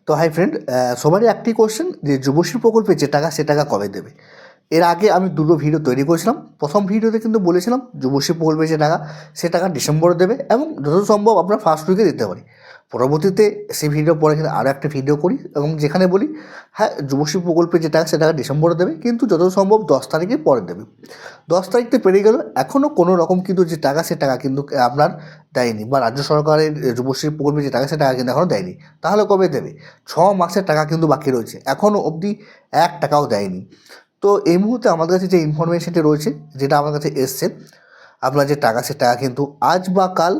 তো hi friend, সবারই একটি কোশ্চেন যে যুবশ্রী প্রকল্পে যে টাকা সে টাকা কবে দেবে। এর আগে আমি দুটো ভিডিও তৈরি করেছিলাম। প্রথম ভিডিওতে কিন্তু বলেছিলাম যুবশ্রী প্রকল্পে যে টাকা সে টাকা ডিসেম্বরে দেবে এবং যত সম্ভব আমরা ফার্স্ট উইকে দিতে পারি। পরবর্তীতে সেই ভিডিও পরে কিন্তু আরও একটা ভিডিও করি এবং যেখানে বলি হ্যাঁ যুবশ্রী প্রকল্পে যে টাকা সে টাকা ডিসেম্বরে দেবে, কিন্তু যত সম্ভব 10 তারিখের পরে দেবে। 10 তারিখ তো পেরিয়ে গেল, এখনও কোনো রকম কিন্তু যে টাকা সে টাকা কিন্তু আপনার দেয়নি, বা রাজ্য সরকারের যুবশ্রী প্রকল্পে যে টাকা সে টাকা কিন্তু এখনও দেয়নি। তাহলে কবে দেবে? 6 মাসের টাকা কিন্তু বাকি রয়েছে, এখনও অবধি 1 টাকাও দেয়নি। তো এই মুহূর্তে আমাদের কাছে যে ইনফরমেশনটি রয়েছে, যেটা আমার কাছে এসছে, আপনার যে টাকা সে টাকা কিন্তু আজ বা কাল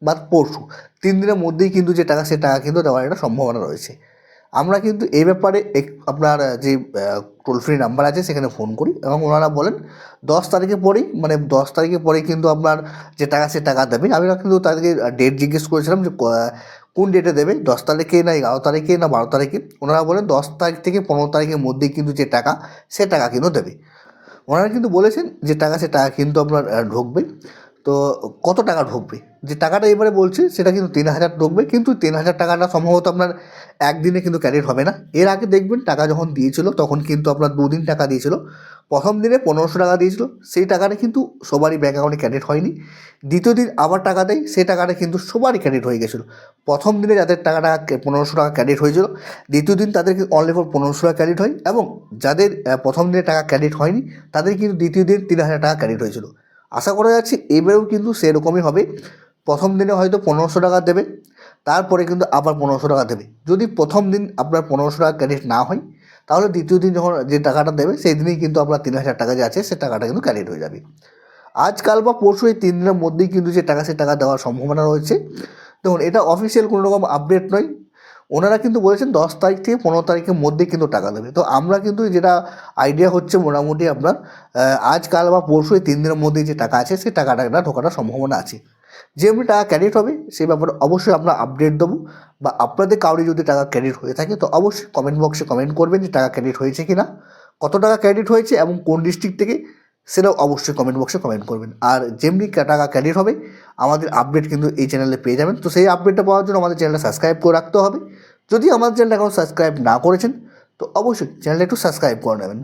বা পরশু 3 দিনের মধ্যেই কিন্তু যে টাকা সে টাকা কিন্তু দেওয়ার একটা সম্ভাবনা রয়েছে। আমরা কিন্তু এই ব্যাপারে আপনার যে টোল ফ্রি নাম্বার আছে সেখানে ফোন করি এবং ওনারা বলেন 10 তারিখের পরেই, মানে 10 তারিখের পরেই কিন্তু আপনার যে টাকা সে টাকা দেবে। আমি কিন্তু তাদেরকে ডেট জিজ্ঞেস করেছিলাম যে কোন ডেটে দেবে, 10 তারিখে না 11 তারিখে না 12 তারিখে। ওনারা বলেন 10 তারিখ থেকে 15 তারিখের মধ্যেই কিন্তু যে টাকা সে টাকা কিন্তু দেবে। ওনারা কিন্তু বলেছেন যে টাকা সে টাকা কিন্তু আপনার ঢুকবে। তো কত টাকা ঢুকবে, যে টাকাটা এবারে বলছে সেটা কিন্তু 3,000 ঢুকবে, কিন্তু 3,000 টাকাটা সম্ভবত আপনার একদিনে কিন্তু ক্যারিট হবে না। এর আগে দেখবেন টাকা যখন দিয়েছিল তখন কিন্তু আপনার 2 দিন টাকা দিয়েছিল। প্রথম দিনে 1500 টাকা দিয়েছিল, সেই টাকাটা কিন্তু সবারই ব্যাঙ্ক অ্যাকাউন্টে ক্রেডিট হয়নি। দ্বিতীয় দিন আবার টাকা দেয়, সেই টাকাটা কিন্তু সবারই ক্রেডিট হয়ে গেছিলো। প্রথম দিনে যাদের টাকাটা 1500 টাকা ক্রেডিট হয়েছিল, দ্বিতীয় দিন তাদের অনলি ফর 1500 টাকা ক্রেডিট হয়, এবং যাদের প্রথম দিনে টাকা ক্রেডিট হয়নি তাদের কিন্তু দ্বিতীয় দিন 3,000 টাকা ক্রেডিট হয়েছিল। আশা করা যাচ্ছে এবারেও কিন্তু সেরকমই হবে। প্রথম দিনে হয়তো 1500 টাকা দেবে, তারপরে কিন্তু আবার 1500 টাকা দেবে। যদি প্রথম দিন আপনার 1500 টাকা ক্রেডিট না হয়, তাহলে দ্বিতীয় দিন যখন যে টাকাটা দেবে সেই দিনেই কিন্তু আপনার 3,000 টাকা যে আছে সে টাকাটা কিন্তু ক্রেডিট হয়ে যাবে। আজকাল বা পরশু এই 3 দিনের মধ্যেই কিন্তু যে টাকা সে টাকা দেওয়ার সম্ভাবনা রয়েছে। দেখুন, এটা অফিসিয়াল কোনো রকম আপডেট নয়। ওনারা কিন্তু বলেছেন 10 তারিখ থেকে 15 তারিখের মধ্যেই কিন্তু টাকা দেবে। তো আমরা কিন্তু যেটা আইডিয়া হচ্ছে মোটামুটি আপনার আজকাল বা পরশু এই 3 দিনের মধ্যেই যে টাকা আছে সেই টাকাটা ঢোকার সম্ভাবনা আছে। যেমনি টাকা ক্রেডিট হবে সেই ব্যাপারে অবশ্যই আমরা আপডেট দেবো, বা আপনাদের কাউরি যদি টাকা ক্রেডিট হয়ে থাকে তো অবশ্যই কমেন্ট বক্সে কমেন্ট করবেন যে টাকা ক্রেডিট হয়েছে কি না, কত টাকা ক্রেডিট হয়েছে এবং কোন ডিস্ট্রিক্ট থেকে, সেটাও অবশ্যই কমেন্ট বক্সে কমেন্ট করবেন। আর যেমনি টাকা ক্রেডিট হবে আমাদের আপডেট কিন্তু এই চ্যানেলে পেয়ে যাবেন। তো সেই আপডেটটা পাওয়ার জন্য আমাদের চ্যানেলটা সাবস্ক্রাইব করে রাখতে হবে। যদি আমাদের চ্যানেলটা এখন সাবস্ক্রাইব না করেছেন তো অবশ্যই চ্যানেলটা একটু সাবস্ক্রাইব করে নেবেন।